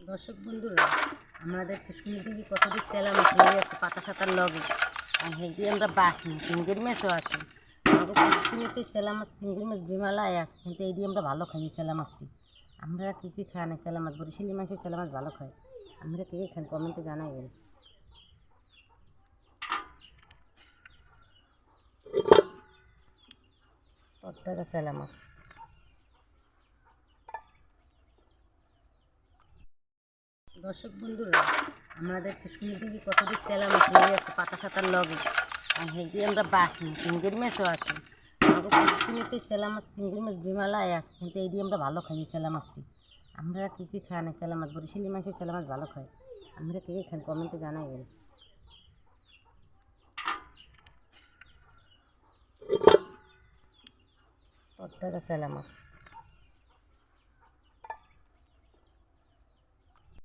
দর্শক বন্ধুরা, আমাদের পুষ্কুনি দিকে কতদিন চেলা মাছ লেগে আছে পাতা সাতার লগে, আর হেঁটে আমরা বাঁচি চিংড়ির মাছও আছে। আমাদের পুষ্কুনিতে চেলা মাছ চিংড়ি মাছ বিমালায় আছে, কিন্তু এই দিয়ে আমরা ভালো খাই এই চেলা মাছটি। আমরা কী কী খান এই চেলা মাছ? বরিশালি মাছের চেলা মাছ ভালো খাই। আমরা কী কী খান কমেন্টে জানাবেন। তরতাজা চেলা মাছ। দর্শক বন্ধুরা, আমাদের পুষ্কুনি দিকে কতদিন চেলা মাছ লেগে আছে পাতা সাতার লগে, আর হেঁটে আমরা বাঁচি চিংড়ির মাছও আছে। আমাদের পুষ্কুনিতে চেলা মাছ চিংড়ি মাছ বিমালায় আছে, কিন্তু এই দিয়ে আমরা ভালো খাই এই চেলা মাছটি। আমরা কী কী খান এই চেলা মাছ? বরিশালি মাছের চেলা মাছ ভালো খাই। আমরা কী কী খান কমেন্টে জানাবেন। তরতাজা চেলা মাছ।